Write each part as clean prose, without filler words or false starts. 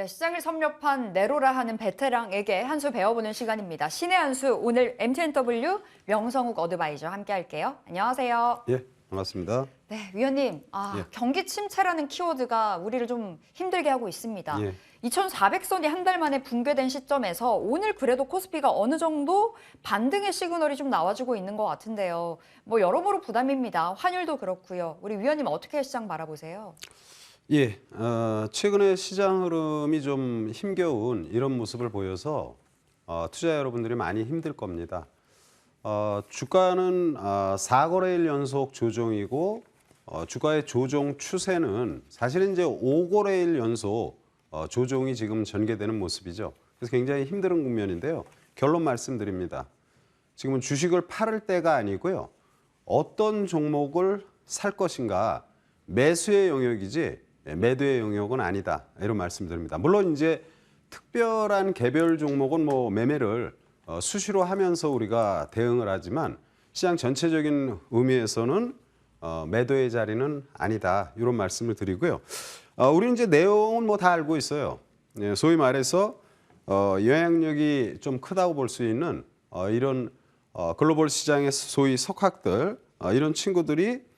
네, 시장을 섭렵한 네로라 하는 베테랑에게 한 수 배워보는 시간입니다. 신의 한 수, 오늘 MTNW 명성욱 어드바이저 함께 할게요. 안녕하세요. 예, 반갑습니다. 네, 위원님, 예. 경기 침체라는 키워드가 우리를 좀 힘들게 하고 있습니다. 예. 2400선이 한 달 만에 붕괴된 시점에서 오늘 그래도 코스피가 어느 정도 반등의 시그널이 좀 나와주고 있는 것 같은데요. 뭐 여러모로 부담입니다. 환율도 그렇고요. 우리 위원님 어떻게 시장 바라보세요? 예, 최근에 시장 흐름이 좀 힘겨운 이런 모습을 보여서 투자 여러분들이 많이 힘들 겁니다. 주가는 4거래일 연속 조정이고 주가의 조정 추세는 사실은 이제 5거래일 연속 조정이 지금 전개되는 모습이죠. 그래서 굉장히 힘든 국면인데요. 결론 말씀드립니다. 지금은 주식을 팔을 때가 아니고요. 어떤 종목을 살 것인가 매수의 영역이지 매도의 영역은 아니다. 이런 말씀드립니다. 물론 이제 특별한 개별 종목은 뭐 매매를 수시로 하면서 우리가 대응을 하지만 시장 전체적인 의미에서는 매도의 자리는 아니다. 이런 말씀을 드리고요. 우리는 이제 내용은 뭐 다 알고 있어요. 소위 말해서 영향력이 좀 크다고 볼 수 있는 이런 글로벌 시장의 소위 석학들 이런 친구들이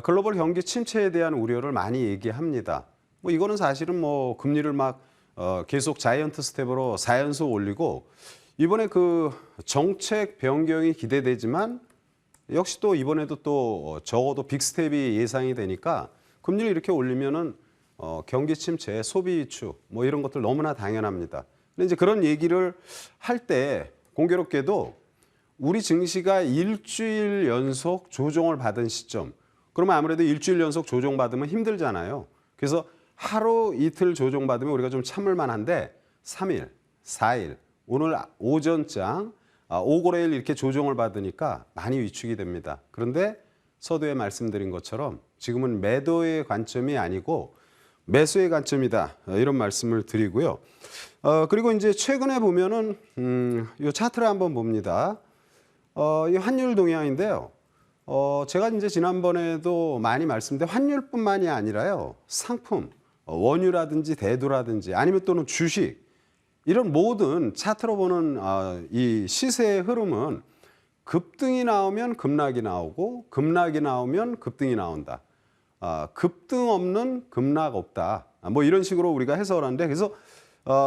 글로벌 경기 침체에 대한 우려를 많이 얘기합니다. 뭐 이거는 사실은 뭐 금리를 막 계속 자이언트 스텝으로 4연속 올리고 이번에 그 정책 변경이 기대되지만 역시 또 이번에도 또 적어도 빅스텝이 예상이 되니까 금리를 이렇게 올리면은 경기 침체, 소비 위축 뭐 이런 것들 너무나 당연합니다. 근데 이제 그런 얘기를 할 때 공교롭게도 우리 증시가 일주일 연속 조정을 받은 시점 그러면 아무래도 일주일 연속 조정받으면 힘들잖아요. 그래서 하루 이틀 조정받으면 우리가 좀 참을 만한데 3일, 4일, 오늘 오전장 5거래일 이렇게 조정을 받으니까 많이 위축이 됩니다. 그런데 서두에 말씀드린 것처럼 지금은 매도의 관점이 아니고 매수의 관점이다. 이런 말씀을 드리고요. 그리고 이제 최근에 보면은 이 차트를 한번 봅니다. 이 환율 동향인데요. 제가 이제 지난번에도 많이 말씀드린 환율뿐만이 아니라요. 상품, 원유라든지 대두라든지 아니면 또는 주식 이런 모든 차트로 보는 이 시세의 흐름은 급등이 나오면 급락이 나오고 급락이 나오면 급등이 나온다. 급등 없는 급락 없다. 뭐 이런 식으로 우리가 해석을 하는데 그래서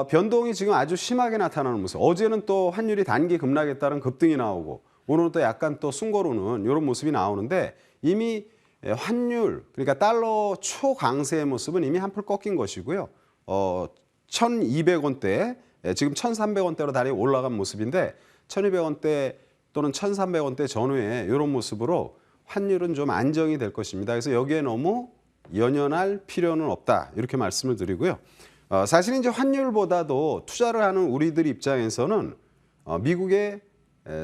변동이 지금 아주 심하게 나타나는 모습. 어제는 또 환율이 단기 급락에 따른 급등이 나오고 오늘은 또 약간 또 숨고르는 이런 모습이 나오는데 이미 환율 그러니까 달러 초강세의 모습은 이미 한풀 꺾인 것이고요. 1,200원대 지금 1,300원대로 다리 올라간 모습인데 1,200원대 또는 1,300원대 전후에 이런 모습으로 환율은 좀 안정이 될 것입니다. 그래서 여기에 너무 연연할 필요는 없다 이렇게 말씀을 드리고요. 사실 이제 환율보다도 투자를 하는 우리들 입장에서는 미국의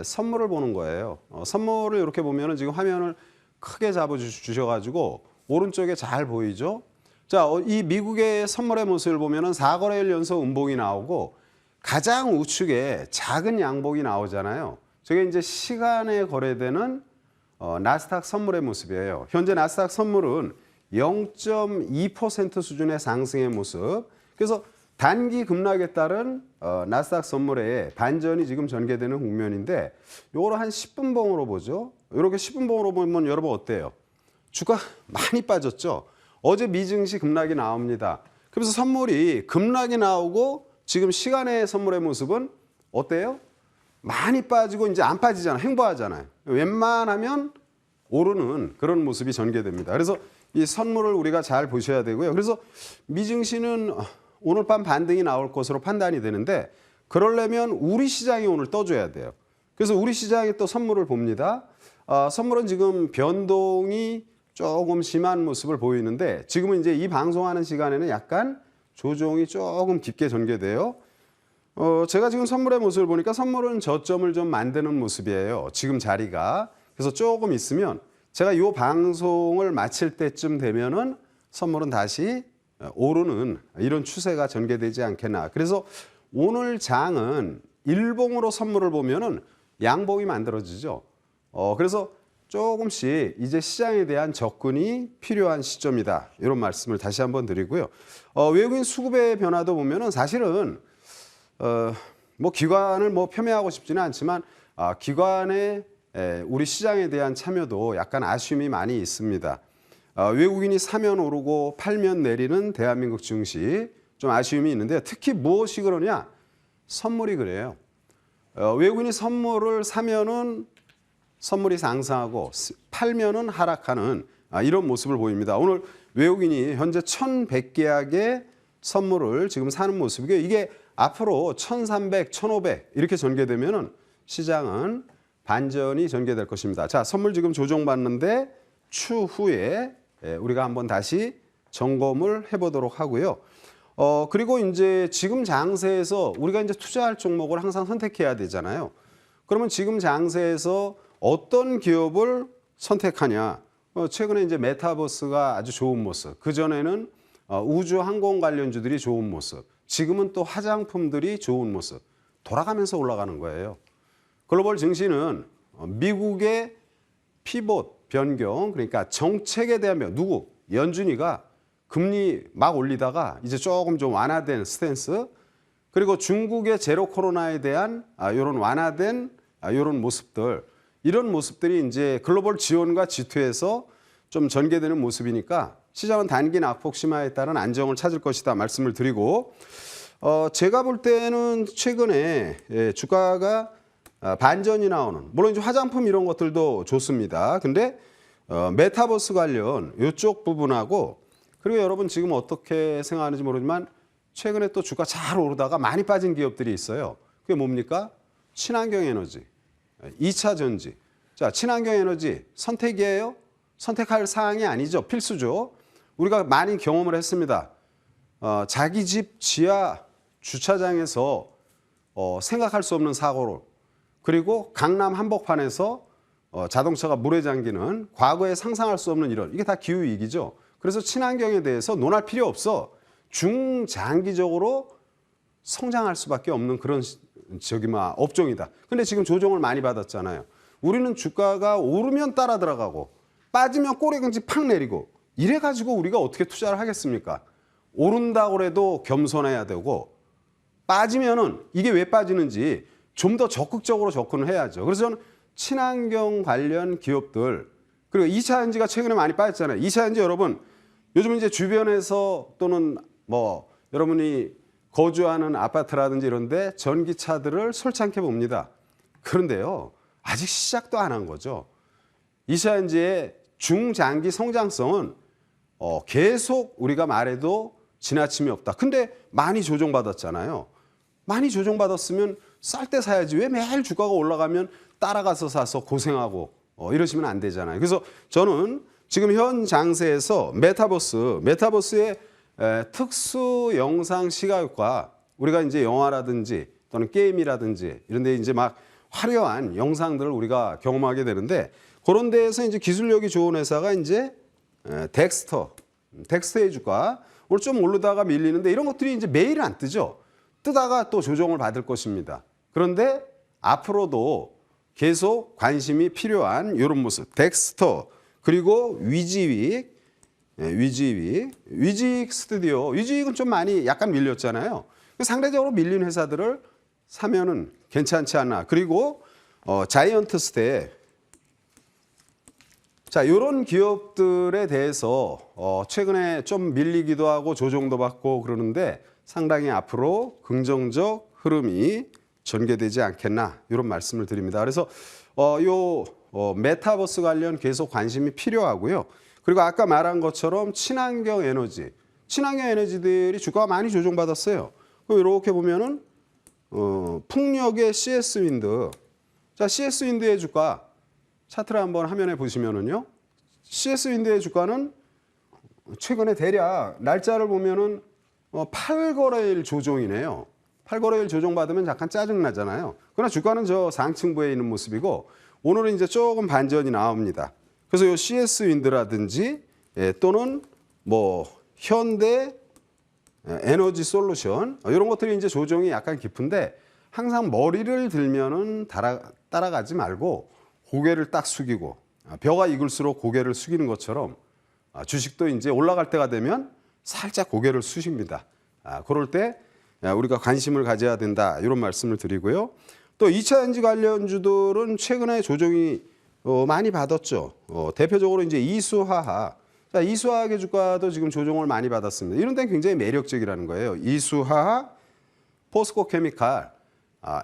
선물을 보는 거예요. 선물을 이렇게 보면은 지금 화면을 크게 잡아주셔가지고 오른쪽에 잘 보이죠? 자, 이 미국의 선물의 모습을 보면은 4거래일 연속 음봉이 나오고 가장 우측에 작은 양봉이 나오잖아요. 저게 이제 시간에 거래되는 나스닥 선물의 모습이에요. 현재 나스닥 선물은 0.2% 수준의 상승의 모습. 그래서 단기 급락에 따른 나스닥 선물의 반전이 지금 전개되는 국면인데 요거를 한 10분 봉으로 보죠. 이렇게 10분 봉으로 보면 여러분 어때요? 주가 많이 빠졌죠. 어제 미증시 급락이 나옵니다. 그래서 선물이 급락이 나오고 지금 시간의 선물의 모습은 어때요? 많이 빠지고 이제 안 빠지잖아요. 횡보하잖아요. 웬만하면 오르는 그런 모습이 전개됩니다. 그래서 이 선물을 우리가 잘 보셔야 되고요. 그래서 미증시는 오늘 밤 반등이 나올 것으로 판단이 되는데 그러려면 우리 시장이 오늘 떠줘야 돼요. 그래서 우리 시장이 또 선물을 봅니다. 선물은 지금 변동이 조금 심한 모습을 보이는데 지금은 이제 이 방송하는 시간에는 약간 조정이 조금 깊게 전개돼요. 제가 지금 선물의 모습을 보니까 선물은 저점을 좀 만드는 모습이에요. 지금 자리가. 그래서 조금 있으면 제가 이 방송을 마칠 때쯤 되면은 선물은 다시 오르는 이런 추세가 전개되지 않겠나. 그래서 오늘 장은 일봉으로 선물을 보면은 양봉이 만들어지죠. 그래서 조금씩 이제 시장에 대한 접근이 필요한 시점이다. 이런 말씀을 다시 한번 드리고요. 외국인 수급의 변화도 보면은 사실은 뭐 기관을 뭐 폄훼하고 싶지는 않지만 기관의 우리 시장에 대한 참여도 약간 아쉬움이 많이 있습니다. 외국인이 사면 오르고 팔면 내리는 대한민국 증시 좀 아쉬움이 있는데 특히 무엇이 그러냐? 선물이 그래요. 외국인이 선물을 사면은 선물이 상승하고 팔면은 하락하는 이런 모습을 보입니다. 오늘 외국인이 현재 1,100계약의 선물을 지금 사는 모습이고요. 이게 앞으로 1,300, 1,500 이렇게 전개되면은 시장은 반전이 전개될 것입니다. 자, 선물 지금 조정받는데 추후에 우리가 한번 다시 점검을 해보도록 하고요. 그리고 이제 지금 장세에서 우리가 이제 투자할 종목을 항상 선택해야 되잖아요. 그러면 지금 장세에서 어떤 기업을 선택하냐? 최근에 이제 메타버스가 아주 좋은 모습. 그 전에는 우주 항공 관련주들이 좋은 모습. 지금은 또 화장품들이 좋은 모습. 돌아가면서 올라가는 거예요. 글로벌 증시는 미국의 피봇 변경, 그러니까 정책에 대한 변경. 누구? 연준이가 금리 막 올리다가 이제 조금 좀 완화된 스탠스. 그리고 중국의 제로 코로나에 대한 이런 완화된 이런 모습들. 이런 모습들이 이제 글로벌 지원과 G2에서 좀 전개되는 모습이니까 시장은 단기 낙폭 심화에 따른 안정을 찾을 것이다 말씀을 드리고 제가 볼 때는 최근에 주가가 반전이 나오는 물론 이제 화장품 이런 것들도 좋습니다. 근데 메타버스 관련 이쪽 부분하고 그리고 여러분 지금 어떻게 생각하는지 모르지만 최근에 또 주가 잘 오르다가 많이 빠진 기업들이 있어요. 그게 뭡니까? 친환경 에너지. 2차 전지. 자, 친환경 에너지 선택이에요? 선택할 사항이 아니죠. 필수죠. 우리가 많이 경험을 했습니다. 자기 집 지하 주차장에서 생각할 수 없는 사고를 그리고 강남 한복판에서 자동차가 물에 잠기는 과거에 상상할 수 없는 이런 이게 다 기후위기죠. 그래서 친환경에 대해서 논할 필요 없어. 중장기적으로 성장할 수밖에 없는 그런 업종이다. 근데 지금 조정을 많이 받았잖아요. 우리는 주가가 오르면 따라 들어가고 빠지면 꼬리근지 팍 내리고 이래가지고 우리가 어떻게 투자를 하겠습니까? 오른다고 해도 겸손해야 되고 빠지면은 이게 왜 빠지는지 좀 더 적극적으로 접근을 해야죠. 그래서 저는 친환경 관련 기업들 그리고 2차 전지가 최근에 많이 빠졌잖아요. 2차 전지 여러분 요즘 이제 주변에서 또는 뭐 여러분이 거주하는 아파트라든지 이런데 전기차들을 솔찬게 봅니다. 그런데요, 아직 시작도 안 한 거죠. 2차 전지의 중장기 성장성은 계속 우리가 말해도 지나침이 없다. 근데 많이 조정받았잖아요. 많이 조정받았으면 쌀 때 사야지. 왜 매일 주가가 올라가면 따라가서 사서 고생하고 이러시면 안 되잖아요. 그래서 저는 지금 현 장세에서 메타버스의 특수 영상 시각과 우리가 이제 영화라든지 또는 게임이라든지 이런 데 이제 막 화려한 영상들을 우리가 경험하게 되는데 그런 데에서 이제 기술력이 좋은 회사가 이제 덱스터의 주가 오늘 좀 오르다가 밀리는데 이런 것들이 이제 매일 안 뜨죠. 뜨다가 또 조정을 받을 것입니다. 그런데 앞으로도 계속 관심이 필요한 이런 모습. 덱스터 그리고 위지윅 스튜디오. 위지윅은 좀 많이 약간 밀렸잖아요. 상대적으로 밀린 회사들을 사면은 괜찮지 않나. 그리고 자이언트 스텝. 자, 이런 기업들에 대해서 최근에 좀 밀리기도 하고 조정도 받고 그러는데 상당히 앞으로 긍정적 흐름이 전개되지 않겠나 이런 말씀을 드립니다. 그래서 메타버스 관련 계속 관심이 필요하고요. 그리고 아까 말한 것처럼 친환경 에너지들이 주가가 많이 조정받았어요. 이렇게 보면은 풍력의 CS 윈드. 자, CS 윈드의 주가 차트를 한번 화면에 보시면은요. CS 윈드의 주가는 최근에 대략 날짜를 보면은 8거래일 조정이네요. 8거래일 조정받으면 약간 짜증나잖아요. 그러나 주가는 저 상층부에 있는 모습이고 오늘은 이제 조금 반전이 나옵니다. 그래서 이 CS 윈드라든지 또는 뭐 현대 에너지 솔루션 이런 것들이 이제 조정이 약간 깊은데 항상 머리를 들면은 따라가지 말고 고개를 딱 숙이고 벼가 익을수록 고개를 숙이는 것처럼 주식도 이제 올라갈 때가 되면 살짝 고개를 숙입니다. 그럴 때 우리가 관심을 가져야 된다 이런 말씀을 드리고요. 또 2차 전지 관련주들은 최근에 조정이 많이 받았죠. 대표적으로 이제 이수화학. 자, 이수화학의 주가도 지금 조정을 많이 받았습니다. 이런 데는 굉장히 매력적이라는 거예요. 이수화학, 포스코 케미칼,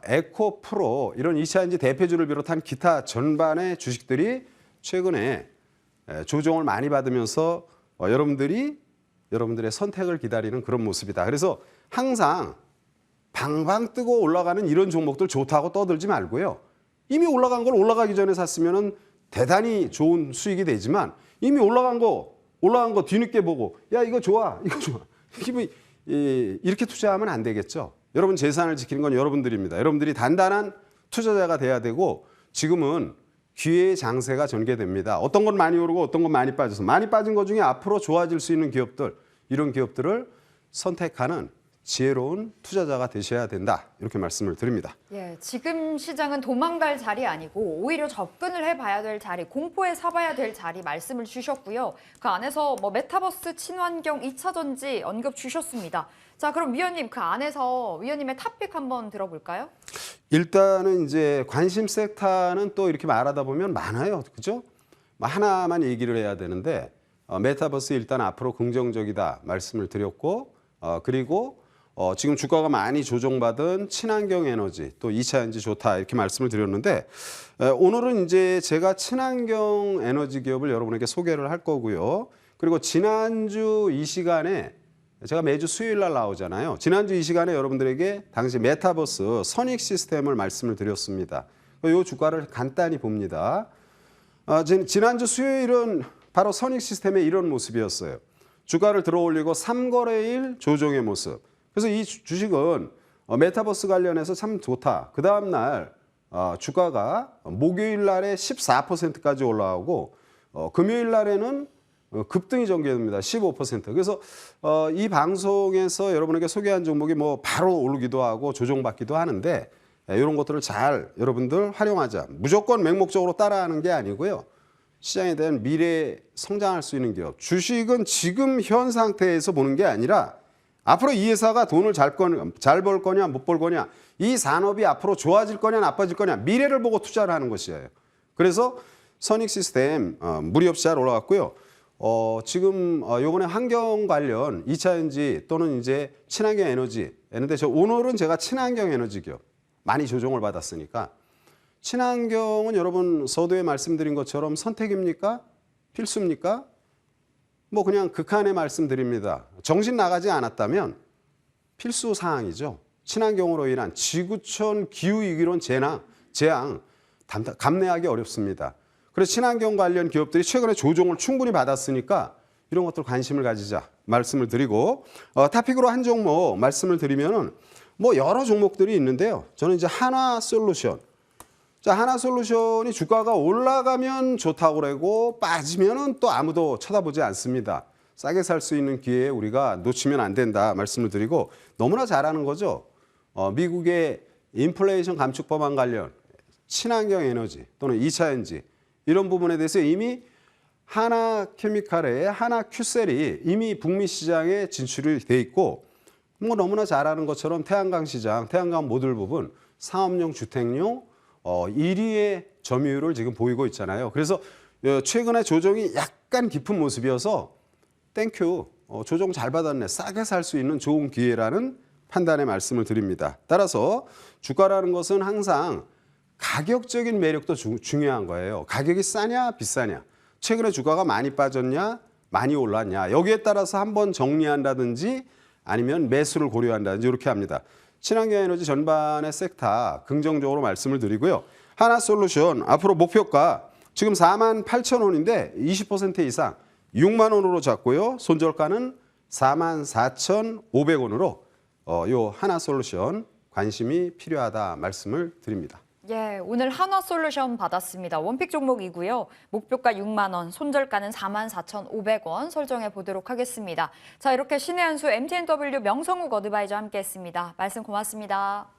에코프로 이런 2차 전지 대표주를 비롯한 기타 전반의 주식들이 최근에 조정을 많이 받으면서 여러분들의 선택을 기다리는 그런 모습이다. 그래서 항상 방방 뜨고 올라가는 이런 종목들 좋다고 떠들지 말고요. 이미 올라간 걸 올라가기 전에 샀으면 대단히 좋은 수익이 되지만 이미 올라간 거 뒤늦게 보고 야 이거 좋아. 이렇게 투자하면 안 되겠죠. 여러분 재산을 지키는 건 여러분들입니다. 여러분들이 단단한 투자자가 돼야 되고 지금은 기회의 장세가 전개됩니다. 어떤 건 많이 오르고 어떤 건 많이 빠져서 많이 빠진 것 중에 앞으로 좋아질 수 있는 기업들 이런 기업들을 선택하는 지혜로운 투자자가 되셔야 된다. 이렇게 말씀을 드립니다. 예, 지금 시장은 도망갈 자리 아니고 오히려 접근을 해봐야 될 자리, 공포에 사봐야 될 자리 말씀을 주셨고요. 그 안에서 뭐 메타버스, 친환경, 2차 전지 언급 주셨습니다. 자, 그럼 위원님 그 안에서 위원님의 탑픽 한번 들어볼까요? 일단은 이제 관심 섹터는 또 이렇게 말하다 보면 많아요. 그죠? 하나만 얘기를 해야 되는데 메타버스 일단 앞으로 긍정적이다 말씀을 드렸고 그리고 지금 주가가 많이 조정받은 친환경 에너지 또 2차 전지 좋다 이렇게 말씀을 드렸는데 오늘은 이제 제가 친환경 에너지 기업을 여러분에게 소개를 할 거고요. 그리고 지난주 이 시간에 제가 매주 수요일 날 나오잖아요. 지난주 이 시간에 여러분들에게 당시 메타버스 선익 시스템을 말씀을 드렸습니다. 이 주가를 간단히 봅니다. 지난주 수요일은 바로 선익 시스템의 이런 모습이었어요. 주가를 들어올리고 3거래일 조정의 모습. 그래서 이 주식은 메타버스 관련해서 참 좋다. 그 다음 날 주가가 목요일 날에 14%까지 올라오고 금요일 날에는 급등이 전개됩니다. 15%. 그래서 이 방송에서 여러분에게 소개한 종목이 뭐 바로 오르기도 하고 조정받기도 하는데 이런 것들을 잘 여러분들 활용하자. 무조건 맹목적으로 따라하는 게 아니고요. 시장에 대한 미래에 성장할 수 있는 기업. 주식은 지금 현 상태에서 보는 게 아니라 앞으로 이 회사가 돈을 잘 벌 거냐 못 벌 거냐 이 산업이 앞으로 좋아질 거냐 나빠질 거냐 미래를 보고 투자를 하는 것이에요. 그래서 선익 시스템 무리 없이 잘 올라갔고요. 지금 요번에 환경 관련 2차 전지 또는 이제 친환경 에너지 했는데 오늘은 제가 친환경 에너지 기업 많이 조정을 받았으니까 친환경은 여러분 서두에 말씀드린 것처럼 선택입니까? 필수입니까? 뭐 그냥 극한의 말씀드립니다. 정신 나가지 않았다면 필수 사항이죠. 친환경으로 인한 지구촌 기후위기론 재앙 감내하기 어렵습니다. 그래서 친환경 관련 기업들이 최근에 조정을 충분히 받았으니까 이런 것들 관심을 가지자 말씀을 드리고 탑픽으로 한 종목 말씀을 드리면은 뭐 여러 종목들이 있는데요. 저는 이제 하나솔루션. 자, 하나솔루션이 주가가 올라가면 좋다고 그러고 빠지면은 또 아무도 쳐다보지 않습니다. 싸게 살 수 있는 기회에 우리가 놓치면 안 된다 말씀을 드리고 너무나 잘하는 거죠. 미국의 인플레이션 감축 법안 관련 친환경 에너지 또는 2차 전지 이런 부분에 대해서 이미 하나케미칼의 하나큐셀이 이미 북미 시장에 진출이 돼 있고 뭐 너무나 잘하는 것처럼 태양광 시장, 태양광 모듈 부분, 상업용, 주택용 1위의 점유율을 지금 보이고 있잖아요. 그래서 최근에 조정이 약간 깊은 모습이어서 땡큐 조정 잘 받았네. 싸게 살 수 있는 좋은 기회라는 판단의 말씀을 드립니다. 따라서 주가라는 것은 항상 가격적인 매력도 중요한 거예요. 가격이 싸냐 비싸냐. 최근에 주가가 많이 빠졌냐 많이 올랐냐. 여기에 따라서 한번 정리한다든지 아니면 매수를 고려한다든지 이렇게 합니다. 친환경 에너지 전반의 섹터 긍정적으로 말씀을 드리고요. 하나솔루션 앞으로 목표가 지금 48,000원인데 20% 이상 6만 원으로 잡고요. 손절가는 44,500원으로 요 하나솔루션 관심이 필요하다 말씀을 드립니다. 예, 오늘 한화솔루션 받았습니다. 원픽 종목이고요. 목표가 6만 원, 손절가는 44,500원 설정해 보도록 하겠습니다. 자, 이렇게 신의 한수 MTNW 명성욱 어드바이저 함께했습니다. 말씀 고맙습니다.